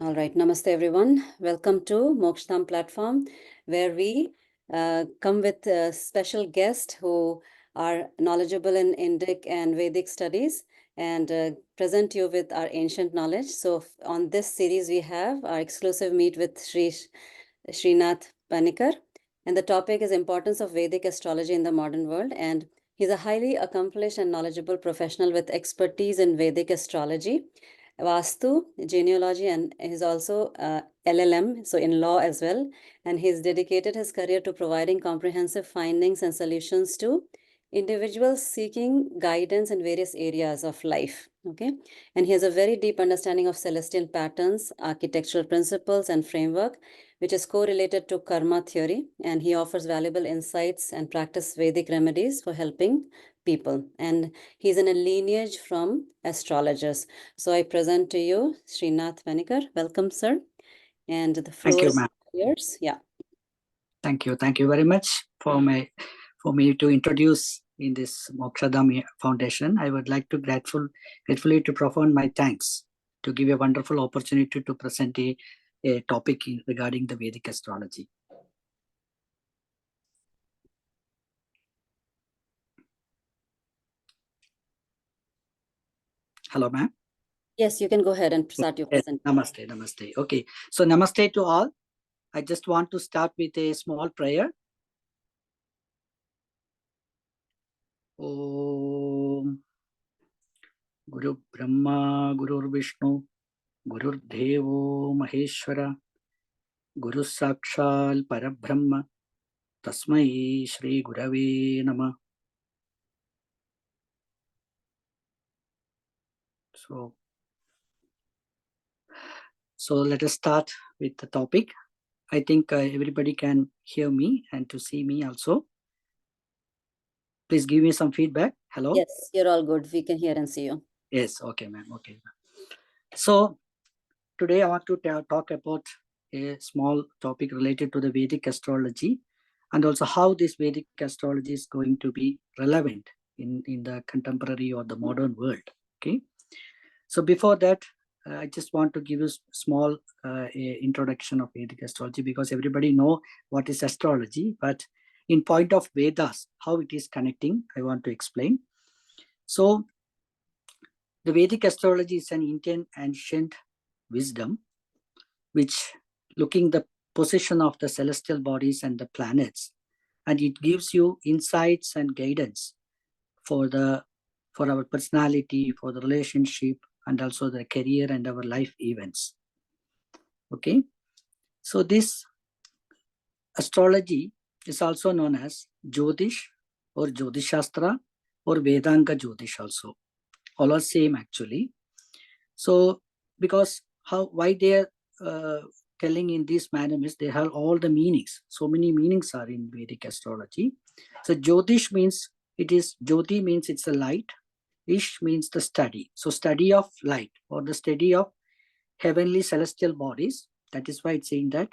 All right, namaste everyone. Welcome to Mokshdam platform, where we come with special guests who are knowledgeable in Indic and Vedic studies and present you with our ancient knowledge. So on this series, we have our exclusive meet with Srinath Paniker, and the topic is importance of Vedic astrology in the modern world. And he's a highly accomplished and knowledgeable professional with expertise in Vedic astrology, Vastu, genealogy, and he's also LLM, so in law as well. And he's dedicated his career to providing comprehensive findings and solutions to individuals seeking guidance in various areas of life. Okay, and he has a very deep understanding of celestial patterns, architectural principles, and framework, which is correlated to karma theory. And he offers valuable insights and practice Vedic remedies for helping people. And he's in a lineage from astrologers. So I present to you Srinath Paniker. Welcome, sir. And the floor Thank you, is ma'am. yours. Yeah. Thank you very much for me to introduce in this Mokshadam Foundation. I would like to gratefully to profound my thanks to give a wonderful opportunity to present a topic regarding the Vedic astrology. Hello, ma'am. Yes, you can go ahead and start your presentation. Namaste. Okay, so namaste to all. I just want to start with a small prayer. Om Guru Brahma, Guru Vishnu, Guru Devo Maheshwara, Guru Sakshal Parabrahma, Tasmai Shri Gurave Nama. So let us start with the topic. I think everybody can hear me and to see me also. Please give me some feedback. Hello? Yes, you're all good. We can hear and see you. Yes, okay, ma'am. Okay. So today I want to talk about a small topic related to the Vedic astrology and also how this Vedic astrology is going to be relevant in the contemporary or the modern world. Okay. So before that, I just want to give you a small introduction of Vedic astrology because everybody know what is astrology, but in point of Vedas, how it is connecting, I want to explain. So the Vedic astrology is an Indian ancient wisdom, which looking the position of the celestial bodies and the planets, and it gives you insights and guidance for our personality, for the relationship, and also the career and our life events. Okay, so this astrology is also known as Jyotish or Jyotishastra or Vedanga Jyotish also. All are same actually. So because why they are telling in this manner is they have all the meanings. So many meanings are in Vedic astrology. So Jyotish means Jyoti means it's a light. Ish means the study. So study of light or the study of heavenly celestial bodies. That is why it's saying that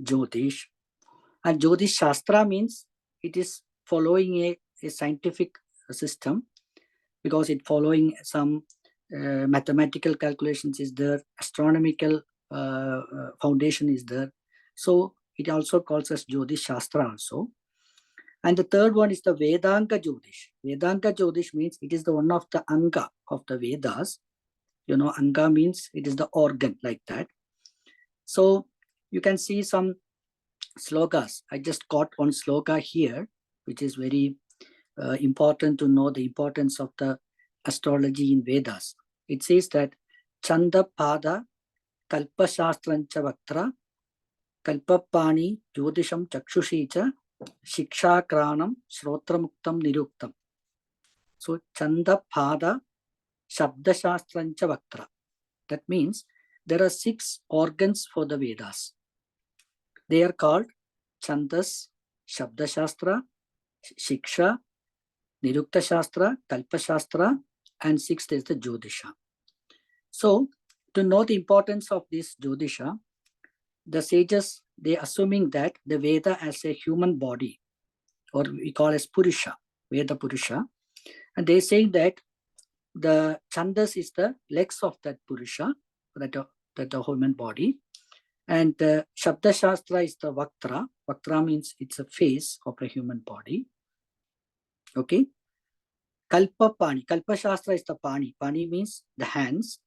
Jyotish. And Jyotish Shastra means it is following a scientific system because it following some mathematical calculations is there, astronomical foundation is there. So it also calls us Jyotish Shastra also. And the third one is the Vedanga Jyotish. Vedanga Jyotish means it is the one of the Anga of the Vedas. You know, Anga means it is the organ like that. So you can see some slokas. I just got one sloka here, which is very important to know the importance of the astrology in Vedas. It says that Chanda Pada Kalpa Shastrancha Vaktra Kalpapani Jyotisham Chakshushi Shiksha Kranam Shrotramuktam Niruktam. So Chanda Pada Shabda Shastrancha Vaktra. That means there are 6 organs for the Vedas. They are called Chandas, Shabda Shastra, Shiksha, Nirukta Shastra, Kalpa Shastra, and 6th is the Jyotisha. So to know the importance of this Jyotisha, the sages, they assuming that the Veda as a human body, or we call as Purusha, Veda Purusha, and they say that the Chandas is the legs of that Purusha, that the human body. And Shabda Shastra is the Vaktra. Vaktra means it's a face of a human body. Okay. Kalpa Pani. Kalpa Shastra is the Pani. Pani means the hands.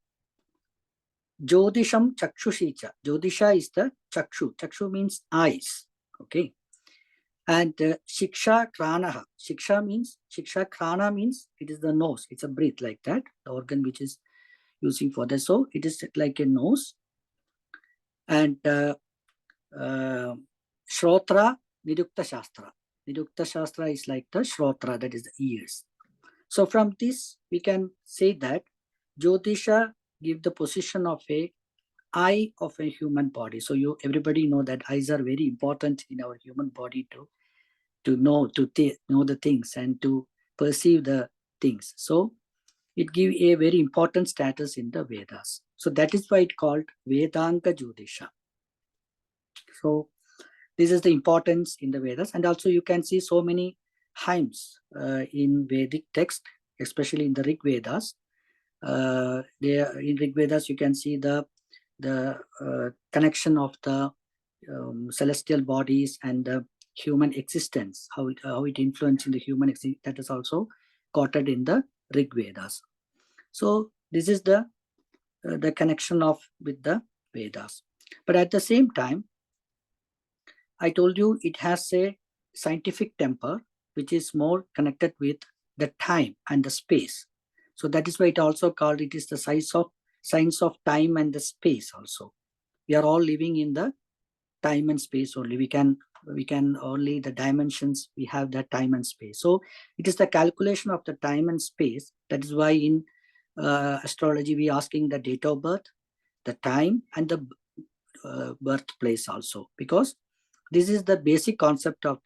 Jyotisham Chakshushicha. Jyotisha is the Chakshu. Chakshu means eyes. Okay. And Shiksha Kranaha. Shiksha Krana means it is the nose. It's a breath like that. The organ which is using for that. So it is like a nose. And Shrotra Nidukta Shastra. Nidukta Shastra is like the Shrotra, that is the ears. So from this, we can say that Jyotisha give the position of a eye of a human body. So everybody know that eyes are very important in our human body to know the things and to perceive the things. So it gives a very important status in the Vedas. So that is why it called Vedanga Jyotisha. So this is the importance in the Vedas. And also you can see so many hymns in Vedic text, especially in the Rig Vedas. In Rig Vedas, you can see the connection of the celestial bodies and the human existence, how it influencing the human existence. That is also quoted in the Rig Vedas. So this is the connection with the Vedas. But at the same time, I told you it has a scientific temper, which is more connected with the time and the space. So that is why it also called it is the science of time and the space also. We are all living in the time and space only. We can only the dimensions, we have that time and space. So it is the calculation of the time and space. That is why in astrology we asking the date of birth, the time, and the birthplace also, because this is the basic concept of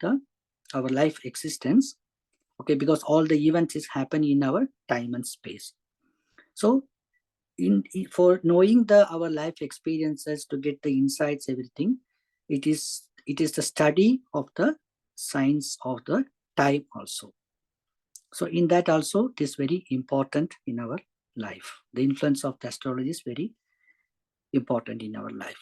our life existence. Okay, because all the events is happening in our time and space. So for knowing our life experiences, to get the insights, everything, it is the study of the science of the time also. So in that also, it is very important in our life. The influence of the astrology is very important in our life.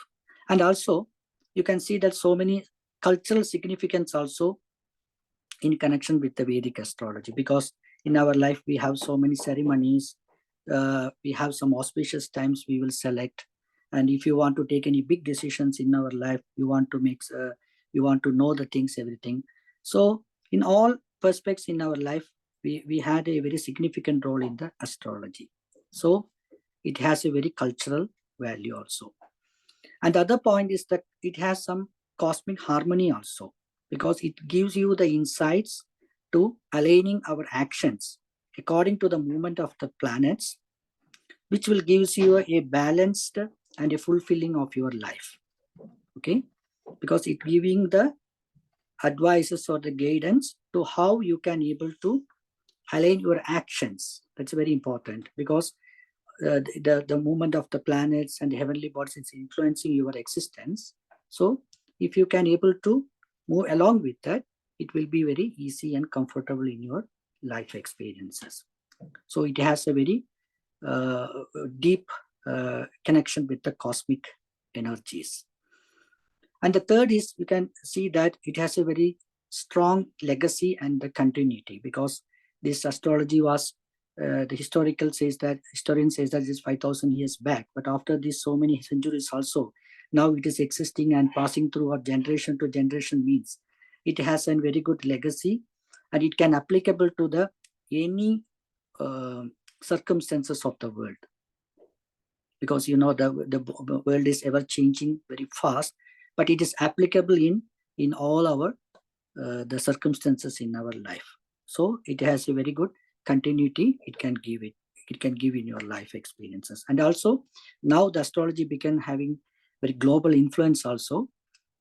And also you can see that so many cultural significance also in connection with the Vedic astrology, because in our life we have so many ceremonies, we have some auspicious times we will select, and if you want to take any big decisions in our life, you want to know the things, everything. So in all perspectives in our life, we had a very significant role in the astrology. So it has a very cultural value also. And the other point is that it has some cosmic harmony also, because it gives you the insights to aligning our actions according to the movement of the planets, which will give you a balanced and a fulfilling of your life. Okay, because it giving the advices or the guidance to how you can able to align your actions. That's very important, because the movement of the planets and the heavenly bodies is influencing your existence. So if you can able to move along with that, it will be very easy and comfortable in your life experiences. So it has a very deep connection with the cosmic energies. And the third is, you can see that it has a very strong legacy and the continuity, because this astrology was the historian says that it is 5,000 years back, but after this so many centuries also, now it is existing and passing through our generation to generation, means it has a very good legacy, and it can applicable to any circumstances of the world, because you know the world is ever changing very fast, but it is applicable in all our the circumstances in our life. So it has a very good continuity. It can give in your life experiences. And also now the astrology began having very global influence also,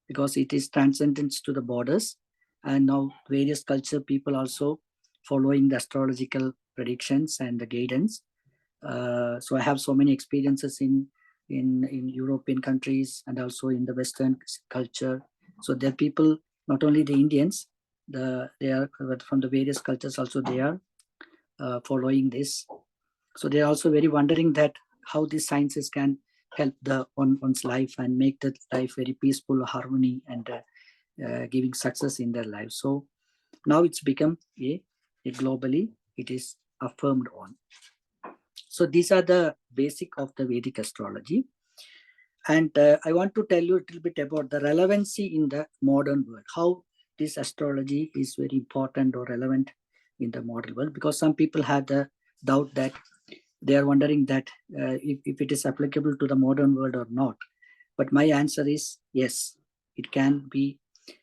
because it is transcendent to the borders, and now various culture people also following the astrological predictions and the guidance. So I have so many experiences in European countries and also in the Western culture. So there are people, not only the Indians, they are from the various cultures also, they are following this. So they are also very wondering that how these sciences can help one's life and make that life very peaceful, harmony, and giving success in their life. So now it's become a globally, it is affirmed on. So these are the basic of the Vedic astrology. And I want to tell you a little bit about the relevancy in the modern world, how this astrology is very important or relevant in the modern world, because some people had the doubt that they are wondering that if it is applicable to the modern world or not. But my answer is yes, it can be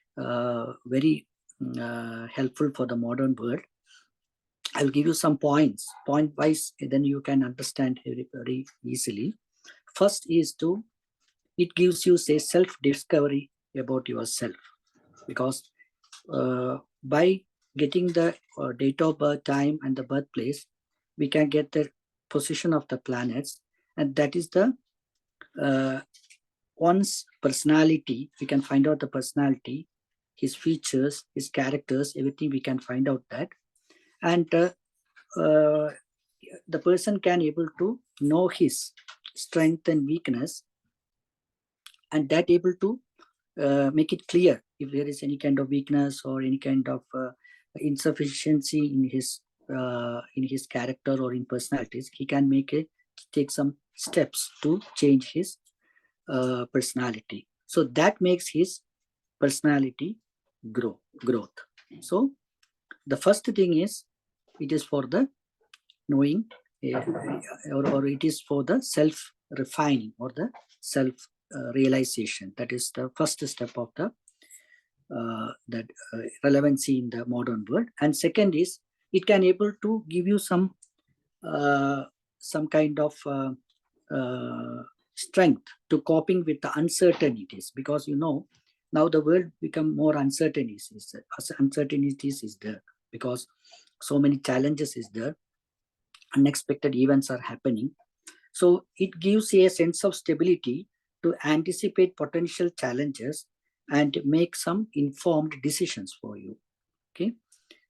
very helpful for the modern world. I'll give you some points, point wise, then you can understand very easily. First is it gives you, say, self-discovery about yourself, because by getting the date of birth, time, and the birthplace, we can get the position of the planets, and that is the one's personality. We can find out the personality, his features, his characters, everything we can find out that. And the person can able to know his strength and weakness, and that able to make it clear if there is any kind of weakness or any kind of insufficiency in his character or in personalities. He can take some steps to change his personality. So that makes his personality growth. So the first thing is, it is for the knowing, or it is for the self refining or the self realization. That is the first step of the relevancy in the modern world. And second is, it can able to give you some kind of strength to coping with the uncertainties, because now the world become more uncertainties is there, because so many challenges is there, unexpected events are happening. So it gives you a sense of stability to anticipate potential challenges and make some informed decisions for you. Okay,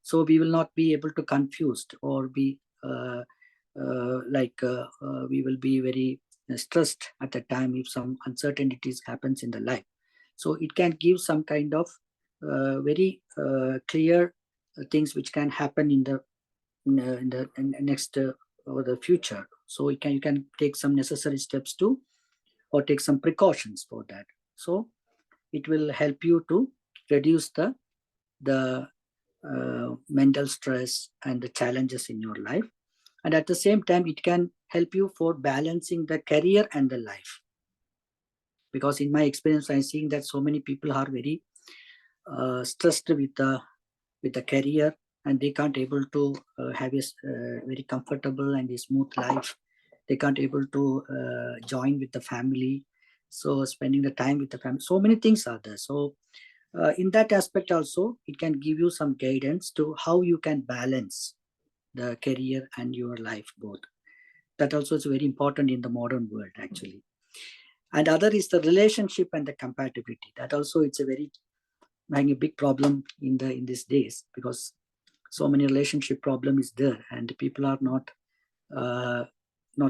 so we will not be able to confused or be we will be very stressed at the time if some uncertainties happens in the life. So it can give some kind of very clear things which can happen in the next or the future. So you can take some necessary steps to, or take some precautions for that. So it will help you to reduce the mental stress and the challenges in your life. And at the same time, it can help you for balancing the career and the life, because in my experience, I'm seeing that so many people are very stressed with the career, and they can't able to have a very comfortable and a smooth life. They can't able to join with the family, so spending the time with the family, so many things are there. So in that aspect also, it can give you some guidance to how you can balance the career and your life both. That also is very important in the modern world actually. And other is the relationship and the compatibility. That also it's a very a big problem in these days, because so many relationship problem is there, and people are not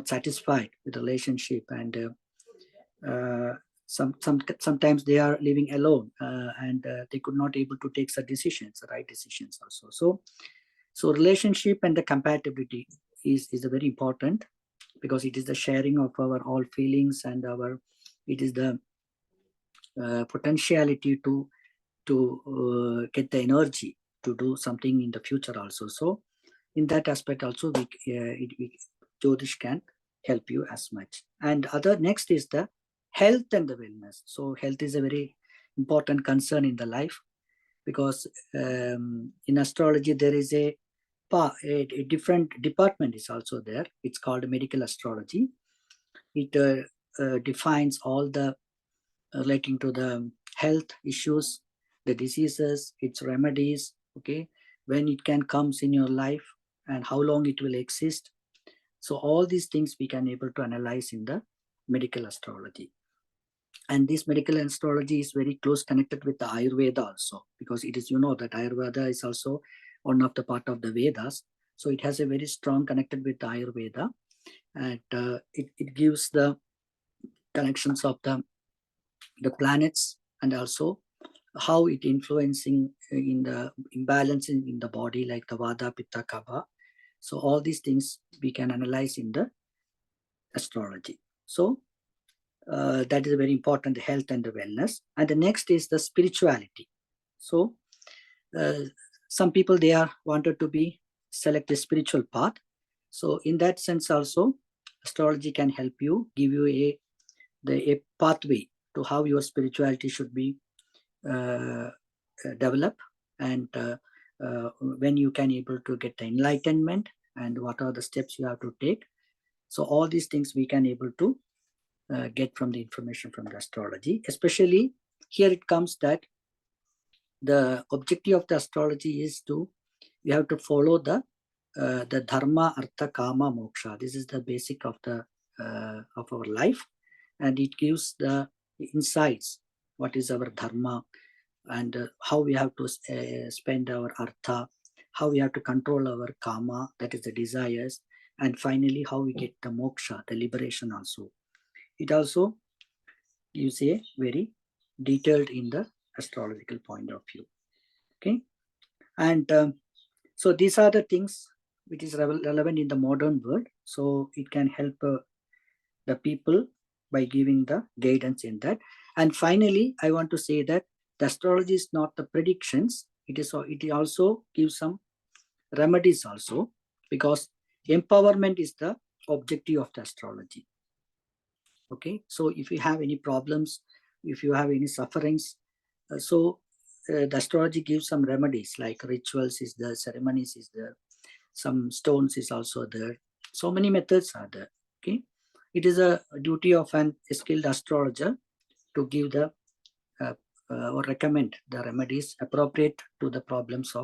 satisfied with the relationship, and sometimes they are living alone, and they could not able to take the right decisions also. So relationship and the compatibility is very important, because it is the sharing of our all feelings, and it is the potentiality to get the energy to do something in the future also. So in that aspect also, Jyotish can help you as much. And other next is the health and the wellness. So health is a very important concern in the life, because in astrology there is a different department is also there. It's called medical astrology. It defines all the relating to the health issues, the diseases, its remedies, okay, when it can comes in your life, and how long it will exist. So all these things we can able to analyze in the medical astrology. And this medical astrology is very close connected with the Ayurveda also, because it is, that Ayurveda is also one of the part of the Vedas. So it has a very strong connected with the Ayurveda, and it gives the connections of the planets, and also how it influencing in the imbalance in the body, like the Vada, Pitta, Kapha. So all these things we can analyze in the astrology. So that is very important, the health and the wellness. And the next is the spirituality. So some people, they are wanted to be select a spiritual path. So in that sense also, astrology can help you, give you a pathway to how your spirituality should be developed, and when you can able to get the enlightenment, and what are the steps you have to take. So all these things we can able to get from the information from the astrology. Especially here it comes that the objective of the astrology is to, we have to follow the dharma, artha, kama, moksha. This is the basic of the of our life, and it gives the insights what is our dharma, and how we have to spend our artha, how we have to control our kama, that is the desires, and finally how we get the moksha, the liberation also. It also gives a very detailed in the astrological point of view. Okay, and so these are the things which is relevant in the modern world. So it can help the people by giving the guidance in that. And finally, I want to say that the astrology is not the predictions. It also gives some remedies also, because empowerment is the objective of the astrology. Okay, so if you have any problems, if you have any sufferings, the astrology gives some remedies, like rituals is there, ceremonies is there, some stones is also there. So many methods are there. Okay, it is a duty of a skilled astrologer to give the or recommend the remedies appropriate to the problems.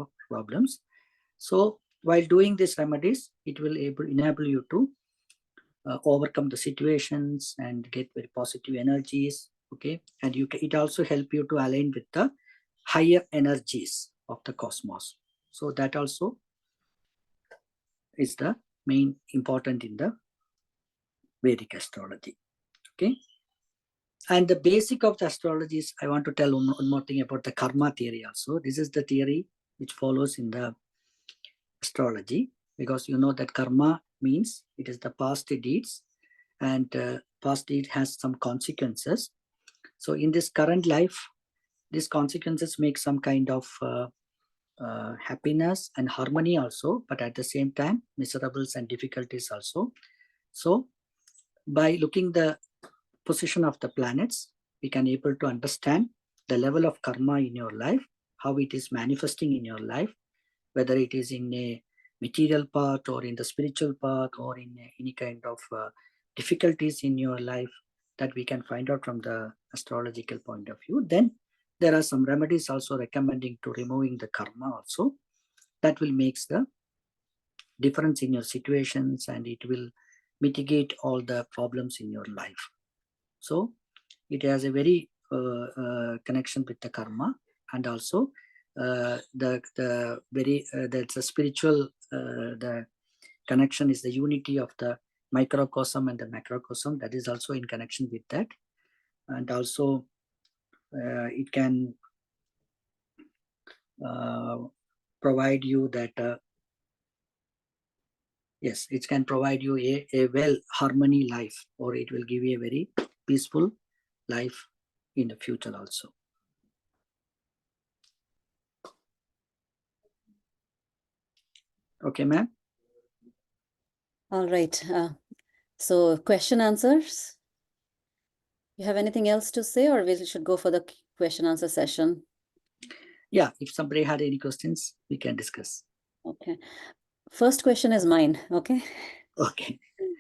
So while doing these remedies, it will enable you to overcome the situations and get very positive energies. Okay, and it also help you to align with the higher energies of the cosmos. So that also is the main important in the Vedic astrology. Okay, and the basic of the astrology is, I want to tell one more thing about the karma theory also. This is the theory which follows in the astrology, because you know that karma means it is the past deeds, and past deed has some consequences. So in this current life, these consequences make some kind of happiness and harmony also, but at the same time miserables and difficulties also. So by looking the position of the planets, we can able to understand the level of karma in your life, how it is manifesting in your life, whether it is in a material path or in the spiritual path or in any kind of difficulties in your life, that we can find out from the astrological point of view. Then there are some remedies also recommending to removing the karma also, that will make the difference in your situations, and it will mitigate all the problems in your life. So it has a very connection with the karma, and also the very that's a spiritual the connection is the unity of the microcosm and the macrocosm, that is also in connection with that. And also it can provide you that yes, it can provide you a well harmony life, or it will give you a very peaceful life in the future also. Okay, ma'am. All right. So question answers. You have anything else to say, or we should go for the question answer session? Yeah, if somebody had any questions, we can discuss. Okay. First question is mine. Okay. Okay.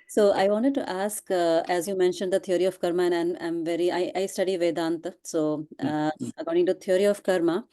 So I wanted to ask, as you mentioned, the theory of karma, and I study Vedanta. So according to theory of karma,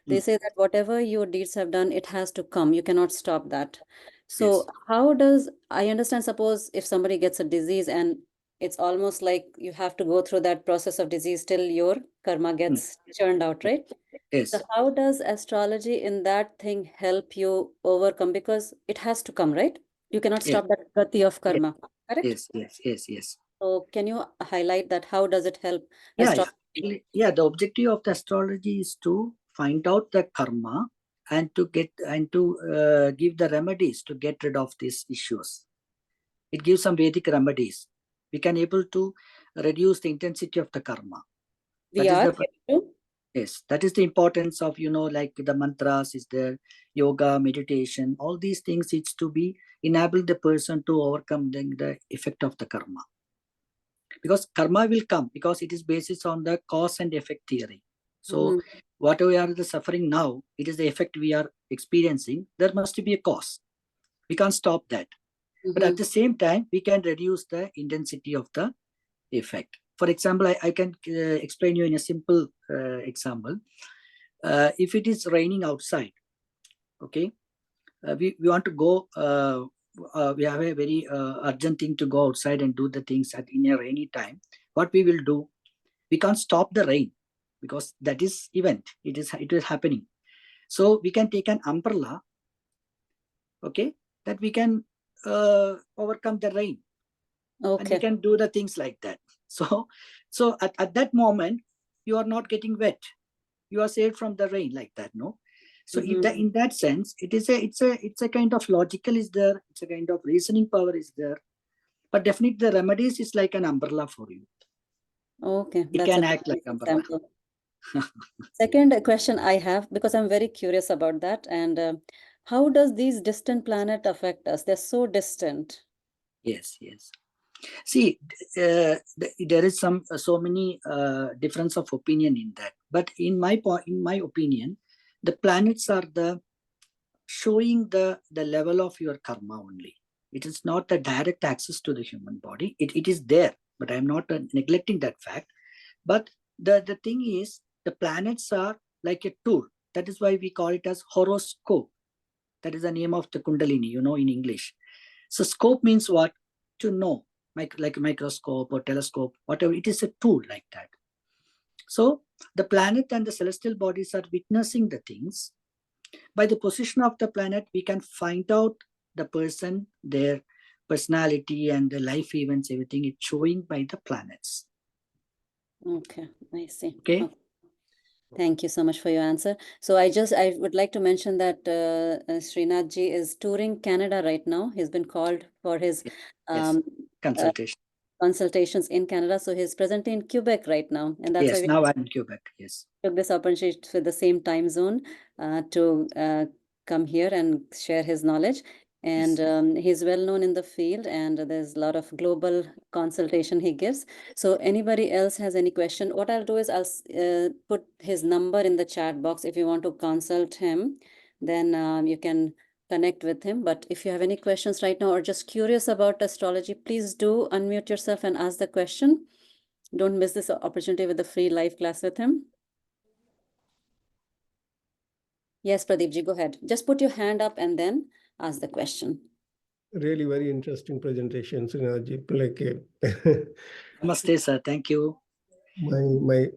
they say that whatever your deeds have done, it has to come. You cannot stop that. So Yes. how does, I understand, suppose if somebody gets a disease, and it's almost like you have to go through that process of disease till your karma gets churned out, right? Yes. So how does astrology in that thing help you overcome? Because it has to come, right? You cannot Yes. stop that gati of karma, correct? Yes. Yes. Yes. Yes. So can you highlight that? How does it help Yeah, astrology? yeah. The objective of the astrology is to find out the karma and to give the remedies to get rid of these issues. It gives some Vedic remedies. We can able to reduce the intensity of the karma. We That is are the able to? yes. That is the importance of like the mantras is there, yoga, meditation. All these things it's to be enable the person to overcome the effect of the karma, because karma will come because it is based on the cause and effect theory. So Mhm, whatever we are the suffering now, it is the effect we are experiencing. There must be a cause. We can't stop that. But at mhm. the same time, we can reduce the intensity of the effect. For example, I can explain you in a simple example. If it is raining outside, okay, we want to go, we have a very urgent thing to go outside and do the things in a rainy time. What we will do, we can't stop the rain because that is event. It is happening. So we can take an umbrella, okay, that we can overcome the rain, and we Okay. can do the things like that. So at that moment you are not getting wet, you are saved from the rain like that, no? So in Mhm. that sense, it's a kind of logical is there, it's a kind of reasoning power is there, but definitely the remedies is like an umbrella for you. Okay, It that's a can very act like nice umbrella. example. Second question I have, because I'm very curious about that, and how does these distant planet affect us? They're so distant. Yes. See, there is some so many difference of opinion in that, but in my opinion, the planets are the showing the level of your karma only. It is not the direct access to the human body. It is there, but I'm not neglecting that fact. But the thing is, the planets are like a tool. That is why we call it as horoscope. That is the name of the kundalini, in English. So scope means what? To know, like a microscope or telescope, whatever. It is a tool like that. So the planet and the celestial bodies are witnessing the things. By the position of the planet, we can find out the person, their personality and the life events, everything is showing by the planets. Okay, I see. Okay. Okay. Thank you so much for your answer. So I would like to mention that Srinath ji is touring Canada right now. He's been called for his Yes. um, uh, Consultation. consultations in Canada. So he's presently in Quebec right now, and that's why Yes. we Now I'm in Quebec. Yes. took this opportunity with the same time zone to come here and share his knowledge. And Yes. he's well known in the field, and there's a lot of global consultation he gives. So anybody else has any question, what I'll do is I'll put his number in the chat box. If you want to consult him, then you can connect with him. But if you have any questions right now or just curious about astrology, please do unmute yourself and ask the question. Don't miss this opportunity with the free live class with him. Yes, Pradeep ji, go ahead. Just put your hand up and then ask the question. Really very interesting presentation, Srinath ji. Namaste, sir. Thank you. My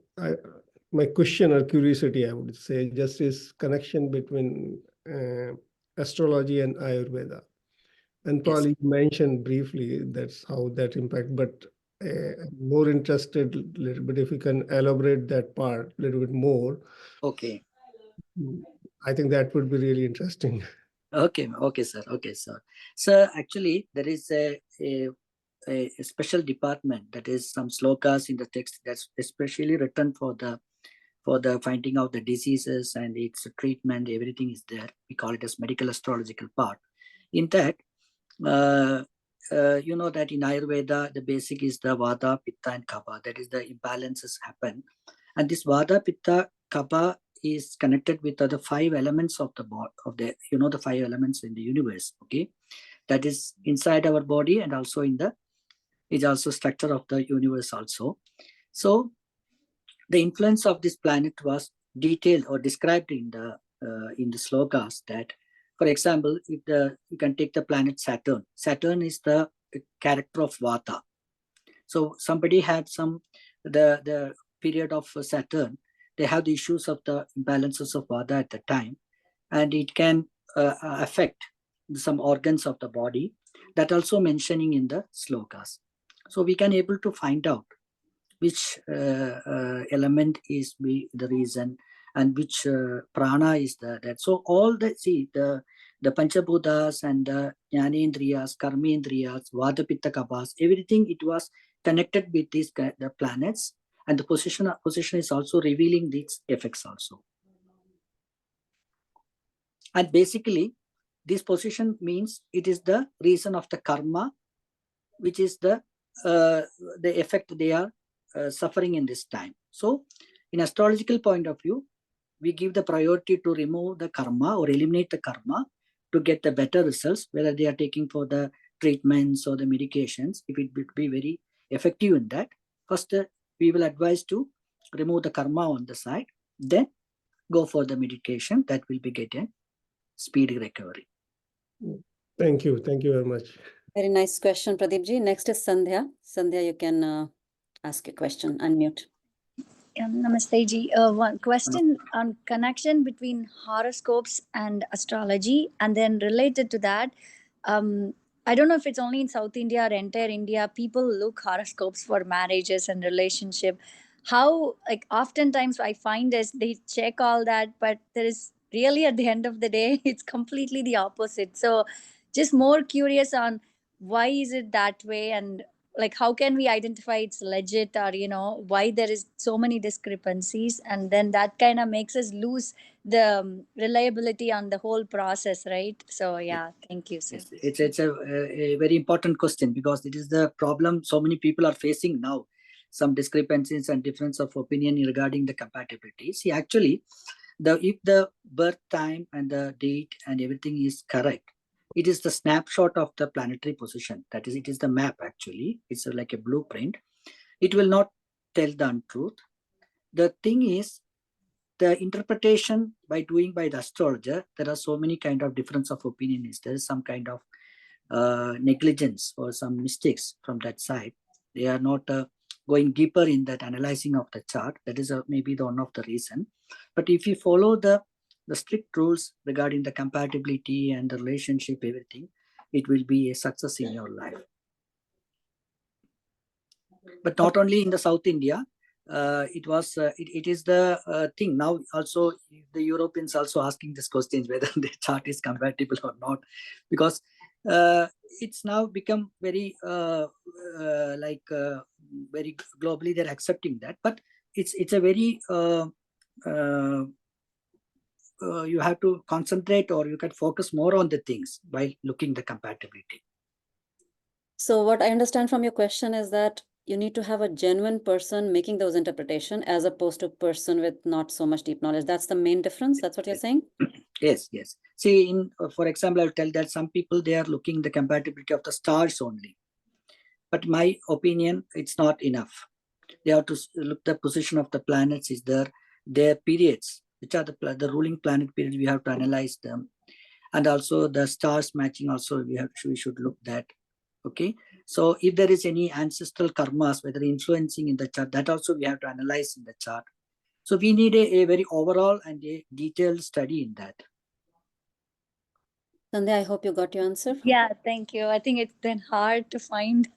my question or curiosity, I would say, just is connection between astrology and Ayurveda. And Yes. probably you mentioned briefly that's how that impact, but I'm more interested a little bit if you can elaborate that part a little bit more. Okay. I think that would be really interesting. Okay, sir. Okay, sir. Sir, actually, there is a special department that is some slokas in the text that's especially written for the finding out the diseases and its treatment. Everything is there. We call it as medical astrological part. In that, you know that in Ayurveda, the basic is the Vata, Pitta, and Kapha. That is the imbalances happen, and this Vata, Pitta, Kapha is connected with the five elements of the body of the 5 elements in the universe. Okay, that is inside our body and also is also structure of the universe also. So the influence of this planet was detailed or described in the slokas. That, for example, if you can take the planet Saturn. Saturn is the character of Vata. So somebody had the period of Saturn. They have the issues of the imbalances of Vata at the time, and it can affect some organs of the body. That also mentioning in the slokas. So we can able to find out which element is the reason, and which prana is that. So all the, see, the Panchabhutas and the Jnanendriyas, Karmendriyas, Vata Pitta Kapas, everything, it was connected with these the planets, and the position is also revealing these effects also. And basically, this position means it is the reason of the karma, which is the effect they are suffering in this time. So, in astrological point of view, we give the priority to remove the karma or eliminate the karma to get the better results, whether they are taking for the treatments or the medications. If it would be very effective in that, first we will advise to remove the karma on the side, then go for the medication that will be getting speedy recovery. Thank you very much. Very nice question, Pradeepji. Next is Sandhya. Sandhya, you can ask a question. Unmute. Namaste ji. One question on connection between horoscopes and astrology, and then related to that, I don't know if it's only in South India or entire India, people look horoscopes for marriages and relationship. How, like, oftentimes I find is they check all that, but there is really at the end of the day, it's completely the opposite. So just more curious on why is it that way, and like how can we identify it's legit, or why there is so many discrepancies, and then that kind of makes us lose the reliability on the whole process, right? So yeah, thank you, sir. Yes, it's a very important question, because it is the problem so many people are facing now, some discrepancies and difference of opinion regarding the compatibility. See, actually, if the birth time and the date and everything is correct, it is the snapshot of the planetary position. That is, it is the map actually. It's like a blueprint. It will not tell the untruth. The thing is, the interpretation by the astrologer, there are so many kind of difference of opinion. There is some kind of negligence or some mistakes from that side. They are not going deeper in that analyzing of the chart. That is maybe the one of the reason. But if you follow the strict rules regarding the compatibility and the relationship, everything, it will be a success in your life. But not only in the South India, it is the thing now. Also, the Europeans also asking this questions whether the chart is compatible or not, because it's now become very very globally they're accepting that. But it's a very you have to concentrate, or you can focus more on the things while looking the compatibility. So what I understand from your question is that you need to have a genuine person making those interpretation, as opposed to a person with not so much deep knowledge. That's the main difference. That's what you're saying? Yes. See, for example, I'll tell that some people, they are looking the compatibility of the stars only. But my opinion, it's not enough. They have to look the position of the planets, is their periods, which are the ruling planet periods. We have to analyze them, and also the stars matching. Also, we should look that. Okay. So if there is any ancestral karmas, whether influencing in the chart, that also we have to analyze in the chart. So we need a very overall and a detailed study in that. Sandhya, I hope you got your answer. Yeah, thank you. I think it's then hard to find.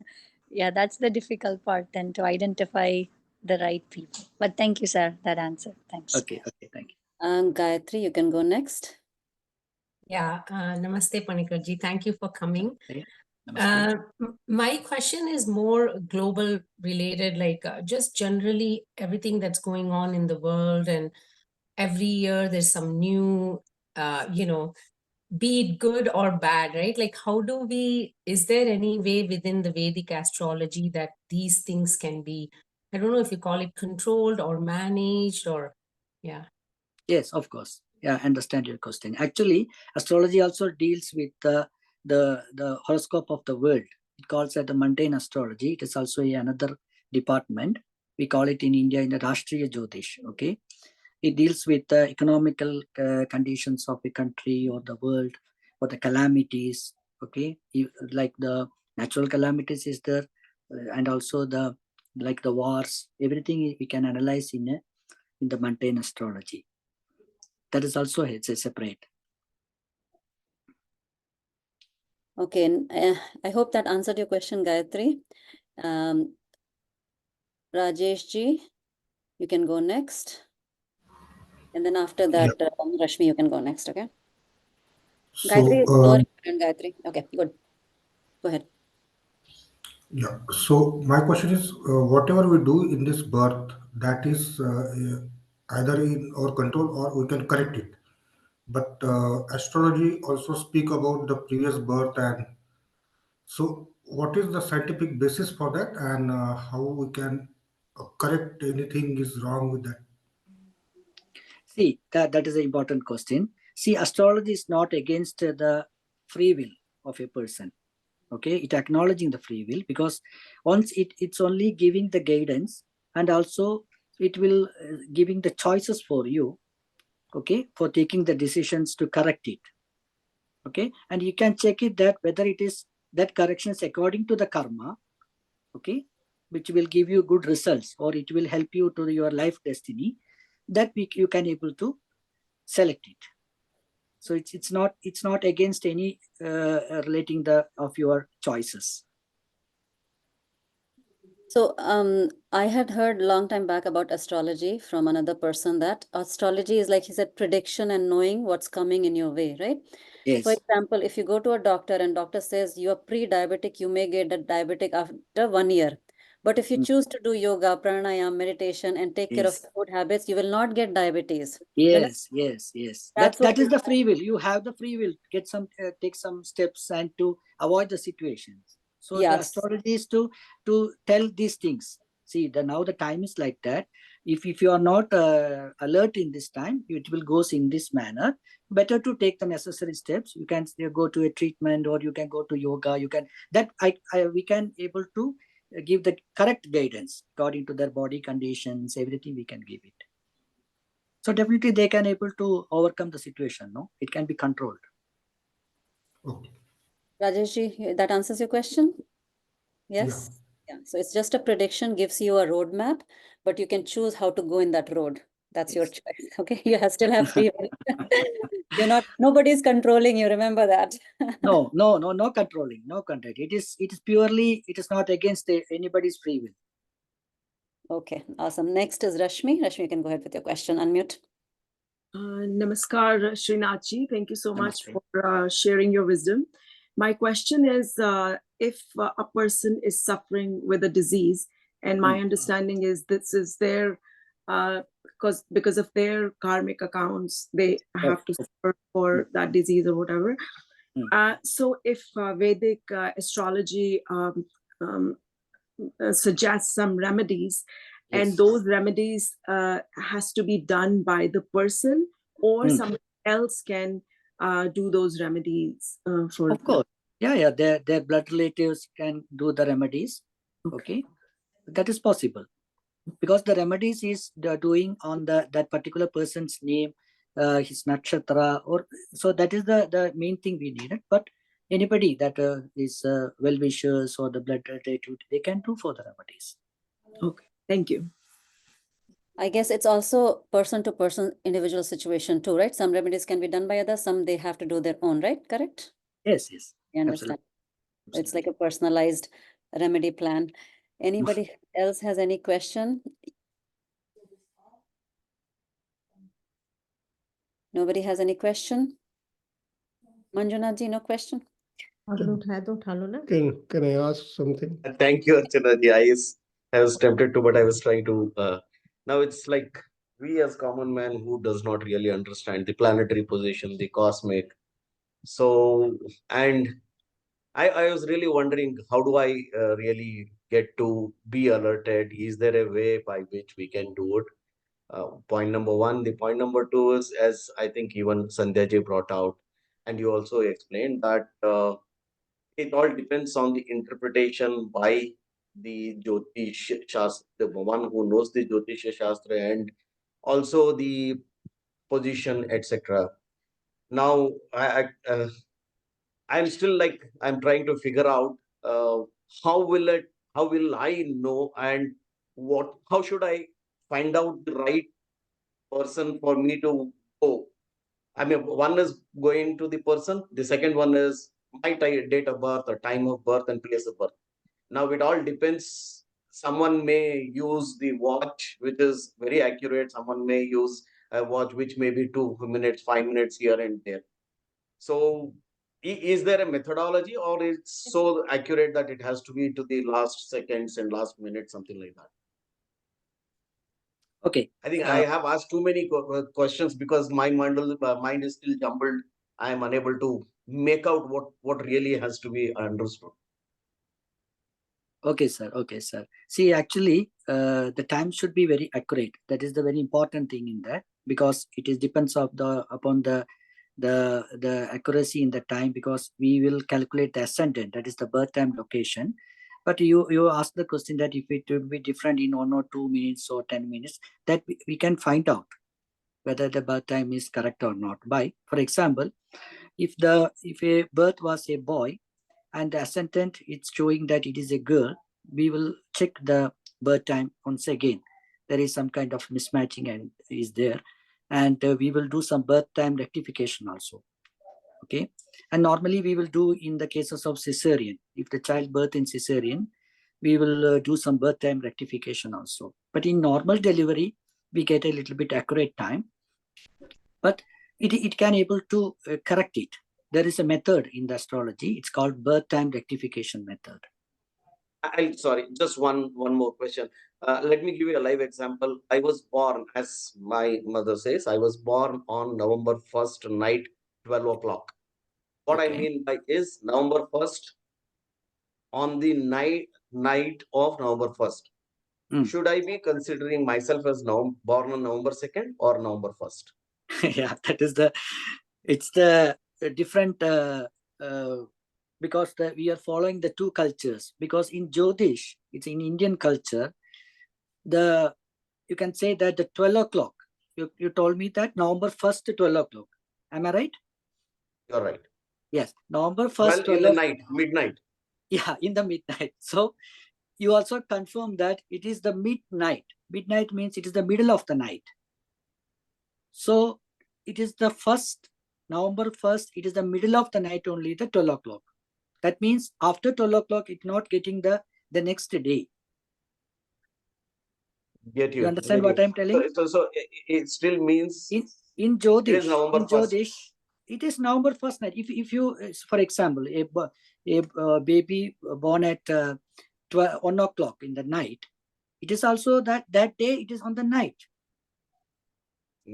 Yeah, that's the difficult part then, to identify the right people. But thank you, sir, that answer. Thanks. Okay, thank you. Gayatri, you can go next. Yeah, namaste, Paniker ji. Thank you for coming. Okay. Namaste. My question is more global related, like just generally everything that's going on in the world, and every year there's some new, be it good or bad, right? Like, is there any way within the Vedic astrology that these things can be, I don't know if you call it controlled or managed, or, yeah. Yes, of course. Yeah, I understand your question. Actually, astrology also deals with the horoscope of the world. It calls it the mundane astrology. It is also another department. We call it in India in the Rashtriya Jyotish. Okay, it deals with the economical conditions of a country or the world, or the calamities. Okay, like the natural calamities is there, and also the wars. Everything we can analyze in the mundane astrology. That is also it's a separate. Okay, I hope that answered your question, Gayatri. Rajesh ji, you can go next. And then after that, Rashmi, you can go next, okay? Gayatri, So, Gayatri. Okay, good. Go ahead. yeah. So my question is, whatever we do in this birth, that is either in our control or we can correct it. But astrology also speak about the previous birth, and so what is the scientific basis for that, and how we can correct anything is wrong with that? See, that is an important question. See, astrology is not against the free will of a person. Okay, it acknowledging the free will, because once it's only giving the guidance, and also it will giving the choices for you, okay, for taking the decisions to correct it. Okay, and you can check it that whether it is that corrections according to the karma, okay, which will give you good results, or it will help you to your life destiny, that you can able to select it. So it's not against any relating the of your choices. So I had heard a long time back about astrology from another person, that astrology is, like he said, prediction and knowing what's coming in your way, right? Yes. For example, if you go to a doctor and doctor says you are pre-diabetic, you may get a diabetic after 1 year. But if you choose to do yoga, pranayam, meditation, and take care of Yes. food habits, you will not get diabetes. Yes. That's That what is the free will. You have the free will. Get some take some steps and to avoid the situations. So the Yes. astrology is to tell these things. See, now the time is like that. If you are not alert in this time, it will goes in this manner. Better to take the necessary steps. You can go to a treatment, or you can go to yoga. You can that we can able to give the correct guidance according to their body conditions. Everything we can give it. So definitely they can able to overcome the situation. No, it can be controlled. Okay. Rajesh, that answers your question? Yes? Yeah. So it's just a prediction, gives you a roadmap, but you can choose how to go in that road. That's your Yes. choice. Okay. You still have free will. Nobody's controlling you. Remember that. No controlling, no control. It is purely, it is not against anybody's free will. Okay. Awesome. Next is Rashmi. Rashmi, you can go ahead with your question. Unmute. Namaskar, Srinath. Thank you so much Namaste. for sharing your wisdom. My question is, if a person is suffering with a disease, and my understanding is this is their, because of their karmic accounts, they have to suffer for that disease or whatever. So if Vedic astrology suggests some remedies, and those remedies has to be done by the person, or someone else can do those remedies for Of course. Yeah. Their blood relatives can do the remedies. Okay. That is possible, because the remedies is doing on that particular person's name, his nakshatra, or so that is the main thing we needed. But anybody that is well wishers or the blood relative, they can do for the remedies. Okay, thank you. I guess it's also person to person, individual situation too, right? Some remedies can be done by others, some they have to do their own, right? Correct? Yes. I understand. Absolutely. It's like a personalized remedy plan. Anybody else has any question? Nobody has any question? Manjunath ji, no question? Can I ask something? Thank you, Archana. I was tempted to, but I was trying to. Now it's like we as common man who does not really understand the planetary position, the cosmic. So, and I was really wondering, how do I really get to be alerted? Is there a way by which we can do it? Point number one. The point number two is, as I think even Sandhya ji brought out, and you also explained that. It all depends on the interpretation by the Jyotish Shastra, the one who knows the Jyotish Shastra, and also the position, etc. Now, I'm still like I'm trying to figure out uh, how will it, how will I know, and how should I find out the right person for me to go. I mean, one is going to the person, the second one is my date of birth or time of birth and place of birth. Now it all depends. Someone may use the watch, which is very accurate. Someone may use a watch which may be 2 minutes, 5 minutes here and there. So is there a methodology, or it's so accurate that it has to be to the last seconds and last minute, something like that? Okay. I think I have asked too many questions because my mind is still jumbled. I am unable to make out what really has to be understood. Okay, sir. Okay, sir. See, actually, the time should be very accurate. That is the very important thing in that, because it is depends upon the accuracy in the time, because we will calculate the ascendant, that is the birth time location. But you asked the question that if it will be different in 1 or 2 minutes or 10 minutes, that we can find out whether the birth time is correct or not. By, for example, if a birth was a boy and the ascendant it's showing that it is a girl, we will check the birth time once again. There is some kind of mismatching and is there, and we will do some birth time rectification also. Okay, and normally we will do in the cases of cesarean. If the child birth in cesarean, we will do some birth time rectification also. But in normal delivery, we get a little bit accurate time, but it can able to correct it. There is a method in the astrology. It's called birth time rectification method. Sorry, just one more question. Let me give you a live example. I was born, as my mother says, I was born on November 1st night, 12 o'clock. What I mean by is November 1st, on the night of November 1st. Should I be considering myself as born on November 2nd or November 1st? Yeah, that is it's the different, because we are following the two cultures. Because in Jyotish, it's in Indian culture, you can say that the 12 o'clock, you told me that November 1st to 12 o'clock. Am I right? You're right. Yes, November 1st. Well, in the night, midnight. Yeah, in the midnight. So you also confirm that it is the midnight. Midnight means it is the middle of the night. So it is the first, November 1st, it is the middle of the night only, the 12 o'clock. That means after 12 o'clock, it's not getting the next day. Get you. You understand what I'm telling? So it still means in Jyotish, it is November 1st. It is November 1st night. If you, for example, a baby born at 1 o'clock in the night, it is also that day it is on the night.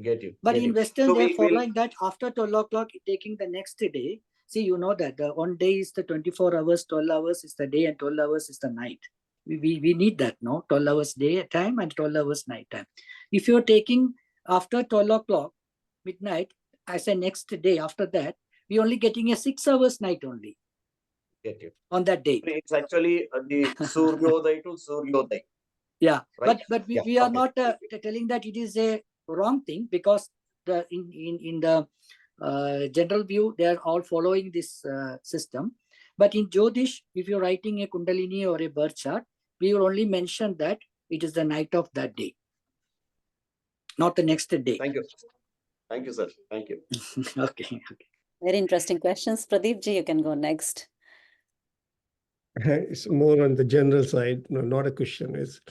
Get you. But in Western, they're following that after 12 o'clock, taking the next day. See, you know that the one day is the 24 hours, 12 hours is the day, and 12 hours is the night. We need that, no? 12 hours day time and 12 hours night time. If you're taking after 12 o'clock, midnight, as a next day after that, we're only getting a 6 hours night only. Get you. On that day. It's actually the Suryodaya to Suryodaya. Yeah, right? But we are not telling that it is a wrong thing, because in the general view, they are all following this system. But in Jyotish, if you're writing a Kundalini or a birth chart, we will only mention that it is the night of that day, not the next day. Thank you. Thank you, sir. Thank you. Okay. Very interesting questions. Pradeep ji, you can go next. It's more on the general side, not a question. It's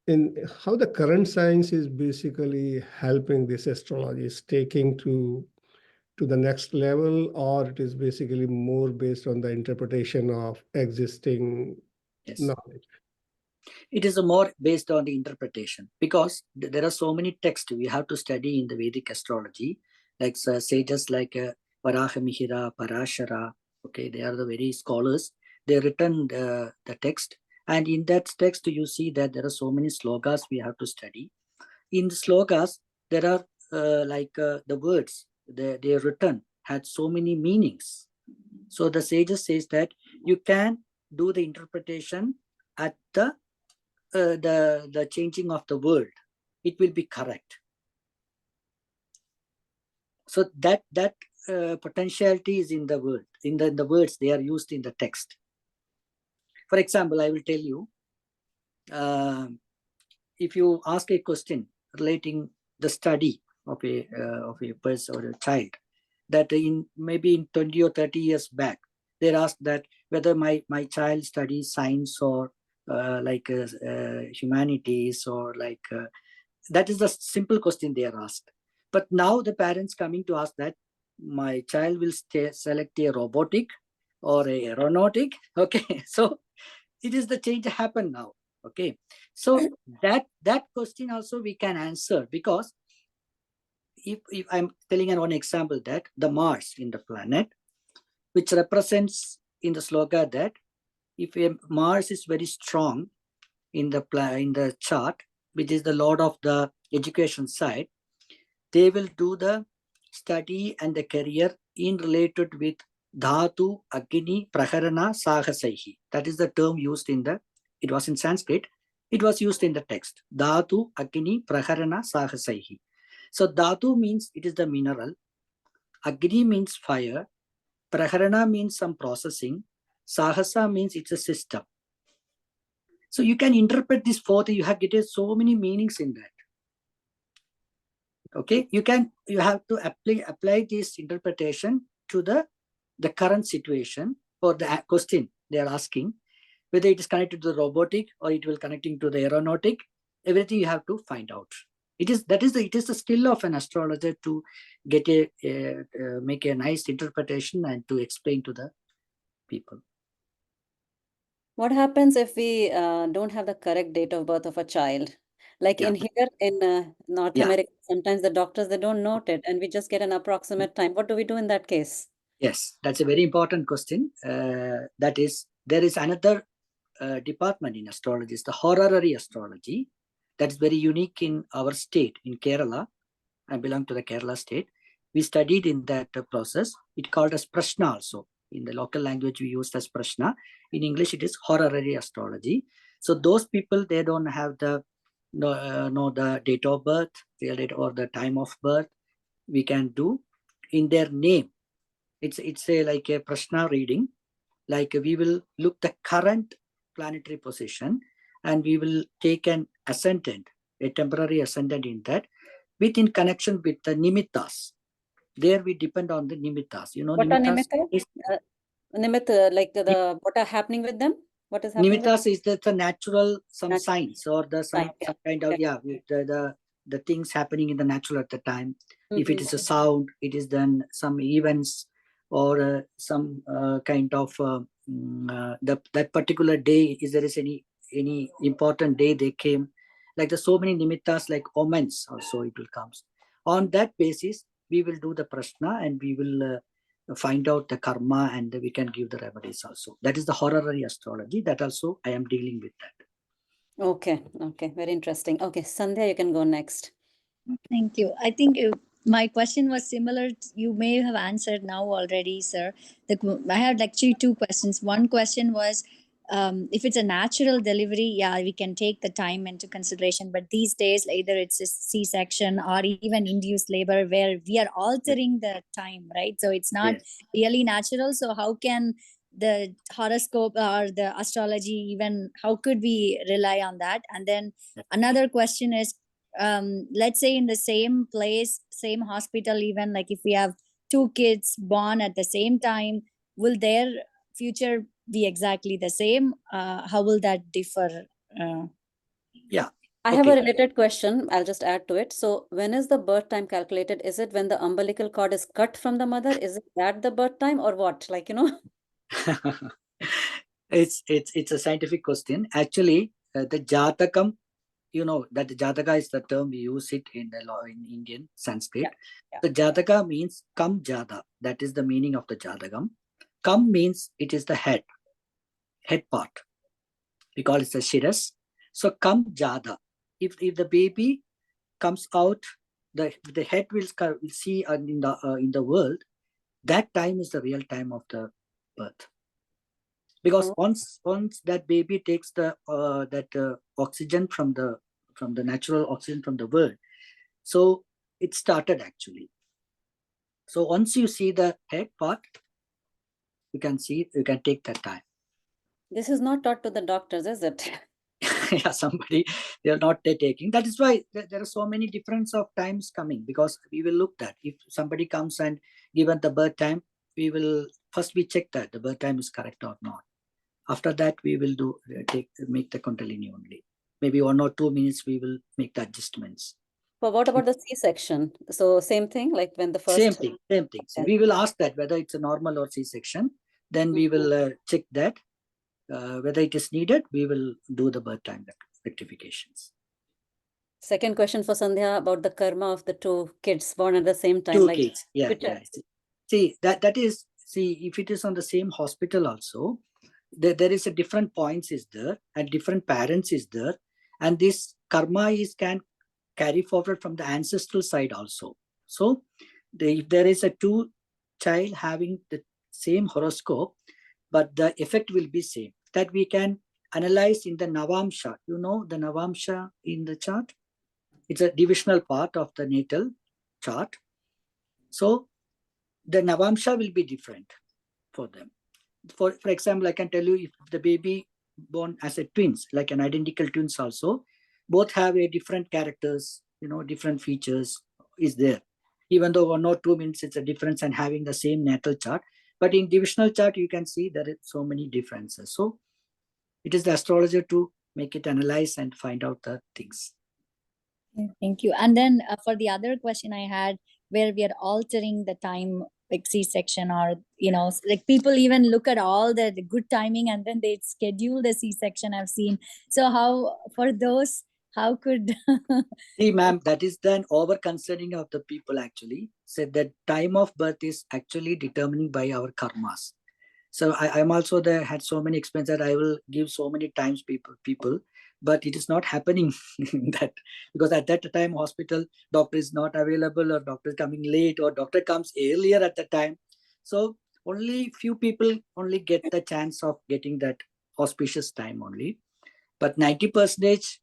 in how the current science is basically helping this astrology, is taking to the next level, or it is basically more based on the interpretation of existing knowledge? It is more based on the interpretation, because there are so many texts we have to study in the Vedic astrology, like sages like Varahamihira, Parashara. Okay, they are the very scholars. They written the text, and in that text you see that there are so many slokas we have to study. In the slokas, there are the words they are written had so many meanings. So the sages says that you can do the interpretation at the changing of the world. It will be correct. So that potentiality is in the word, in the words they are used in the text. For example, I will tell you, if you ask a question relating the study of a person or a child, that maybe in 20 or 30 years back, They're asked that whether my child studies science or humanities or that is the simple question they are asked. But now the parents coming to ask that my child will select a robotic or a aeronautic. Okay, so it is the change happen now. Okay, so that question also we can answer, because if I'm telling one example, that the Mars in the planet, which represents in the sloka that if Mars is very strong in the chart, which is the lord of the education side, they will do the study and the career in related with dhatu, agni, praharana, sahasaihi. That is the term used it was in Sanskrit, it was used in the text. Dhatu, agni, praharana, sahasaihi. So dhatu means it is the mineral, agni means fire, praharana means some processing, sahasa means it's a system. So you can interpret this fourth, you have getting so many meanings in that. Okay, you have to apply this interpretation to the current situation or the question they are asking, whether it is connected to the robotic or it will connecting to the aeronautic. Everything you have to find out. It is the skill of an astrologer to get make a nice interpretation and to explain to the people. What happens if we don't have the correct date of birth of a child? Like Yeah. in here in North Yeah. America, sometimes the doctors, they don't note it and we just get an approximate time. What do we do in that case? Yes, that's a very important question. That is, there is another department in astrology, is the horary astrology. That is very unique in our state, in Kerala. I belong to the Kerala state. We studied in that process. It called as Prashna also. In the local language, we used as Prashna. In English, it is horary astrology. So those people, they don't have the know the date of birth, real date or the time of birth. We can do in their name. It's like a Prashna reading. Like we will look the current planetary position and we will take an ascendant, a temporary ascendant in that, within connection with the nimittas. There we depend on the nimittas. You know, What are nimittas nimitta? is Like what are happening with them? What is happening with nimittas is the natural some natural signs or the some time? kind of the things happening in the natural at the time. If it Mhm. is a sound, it is then some events or some kind of that particular day. Is there is any important day they came, like the so many nimittas like omens also it will comes. On that basis, we will do the prashna and we will find out the karma and we can give the remedies also. That is the horary astrology. That also I am dealing with that. Okay, very interesting. Okay, Sandhya, you can go next. Thank you. I think my question was similar. You may have answered now already, sir. I had actually two questions. One question was, if it's a natural delivery, yeah, we can take the time into consideration. But these days, either it's a C-section or even induced labor, where we are altering the time, right? So it's not really natural. So how can the horoscope or the astrology even? How could we rely on that? And then another question is, let's say in the same place, same hospital, even like if we have two kids born at the same time, will their future be exactly the same? How will that differ? Yeah. I have a related question. I'll just add to it. So when is the birth time calculated? Is it when the umbilical cord is cut from the mother? Is it that the birth time or what? Like, It's a scientific question. Actually, the jatakam, you know that the jataka is the term we use it in the law in Indian Sanskrit. Yeah. The jataka means kam jata. That is the meaning of the jatakam. Kam means it is the head part. We call it the shiras. So kam jata. If the baby comes out, the head will see in the world. That time is the real time of the birth. Because once that baby takes the oxygen from the natural oxygen from the world, so it started actually. So once you see the head part, you can take that time. This is not taught to the doctors, is it? Yeah, somebody they are not taking. That is why there are so many difference of times coming, because we will look that if somebody comes and given the birth time, we will first we check that the birth time is correct or not. After that, we will make the Kundalini only. Maybe 1 or 2 minutes, we will make the adjustments. But what about the C-section? So same thing, like when the first. Same thing. So we will ask that whether it's a normal or C-section. Then we will check that. Whether it is needed, we will do the birth time rectifications. Second question for Sandhya about the karma of the 2 kids born at the same time. 2 like kids. Yeah. See, that is, if it is on the same hospital also, there is a different points is there and different parents is there. And this karma can carry forward from the ancestral side also. So if there is a 2 child having the same horoscope, but the effect will be same. That we can analyze in the Navamsha. You know the Navamsha in the chart? It's a divisional part of the natal chart. So the Navamsha will be different for them. For example, I can tell you if the baby born as a twins, like an identical twins also, both have a different characters, different features is there. Even though 1 or 2 minutes, it's a difference and having the same natal chart. But in divisional chart, you can see there is so many differences. So it is the astrologer to make it analyze and find out the things. Thank you. And then for the other question I had, where we are altering the time, like C-section, or like people even look at all the good timing and then they schedule the C-section. I've seen. So how for those, how could see, ma'am, that is then over concerning of the people actually said that time of birth is actually determined by our karmas. So I'm also there, had so many expenses that I will give so many times people, but it is not happening that, because at that time hospital doctor is not available, or doctor is coming late, or doctor comes earlier at the time. So only few people only get the chance of getting that auspicious time only, but 90%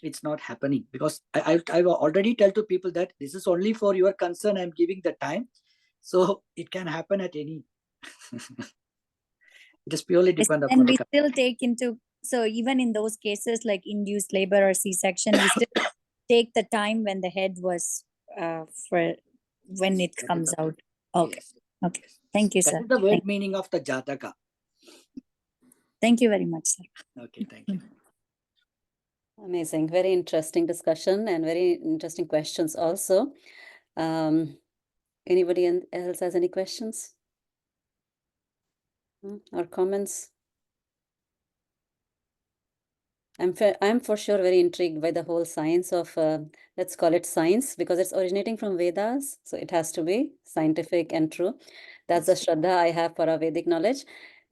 it's not happening, because I've already tell to people that this is only for your concern. I'm giving the time, so it can happen at any. It is purely depend upon. And we still take into, so even in those cases like induced labor or C-section, we still take the time when the head was for when it comes out. Okay. Yes. Okay. Thank you, sir. That is the word meaning of the Jataka. Thank you very much, sir. Okay, thank you. Amazing. Very interesting discussion and very interesting questions also. Anybody else has any questions or comments? I'm for sure very intrigued by the whole science of, let's call it science, because it's originating from Vedas. So it has to be scientific and true. That's the Shraddha I have for our Vedic knowledge.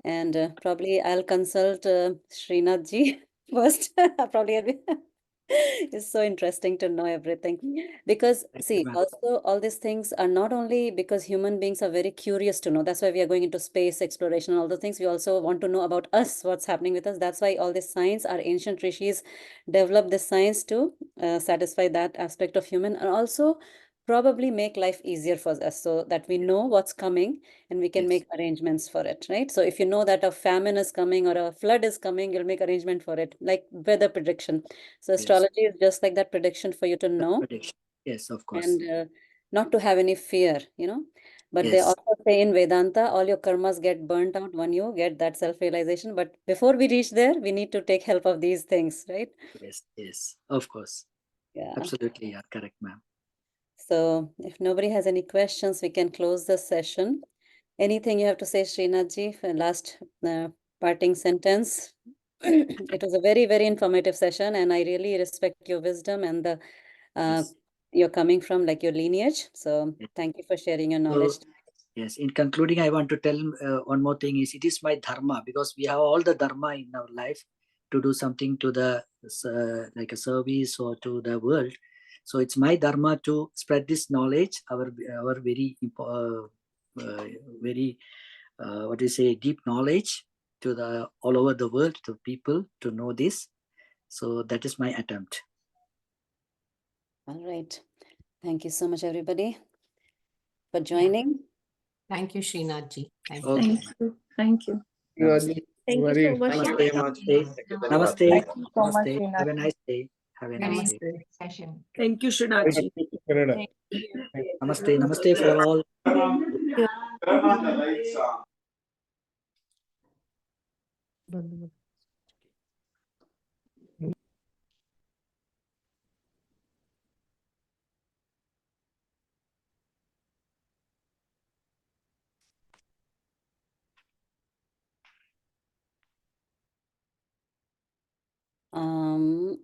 And probably I'll consult Srinath ji first. Probably it's so interesting to know everything, because see, also all these things are not only because human beings are very curious to know. That's why we are going into space exploration, all the things. We also want to know about us, what's happening with us. That's why all this science, our ancient rishis developed this science to satisfy that aspect of human, and also probably make life easier for us, so that we know what's coming and we can make arrangements for it, right? So if you know that a famine is coming or a flood is coming, you'll make arrangement for it, like weather prediction. So astrology is just like that prediction for you to know. Prediction. Yes, of course. And not to have any fear, But they also say in Vedanta, all your karmas get burnt out when you get that self-realization. But before we reach there, we need to take help of these things, right? Yes, of course. Yeah. Absolutely, yeah, correct, ma'am. So if nobody has any questions, we can close the session. Anything you have to say, Srinath ji, for last parting sentence? It was a very, very informative session, and I really respect your wisdom and the you're coming from, like your lineage. So thank you for sharing your knowledge. Yes, in concluding, I want to tell one more thing is it is my dharma, because we have all the dharma in our life to do something to the like a service or to the world. So it's my dharma to spread this knowledge, our very very what do you say, deep knowledge to the all over the world, to people to know this. So that is my attempt. All right. Thank you so much, everybody, for joining. Thank you, Srinath ji. Thank Okay. you. Thank you. Thank you. Thank you so much. Namaste. Thank you so much, Namaste. Srinath. Have a nice day. Have a nice day. Session. Thank you, Srinath ji. Namaste. Namaste for all. Thank you.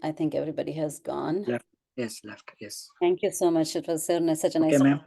I think everybody has gone. Left. Yes, left. Yes. Thank you so much. It was such a Okay, nice ma'am.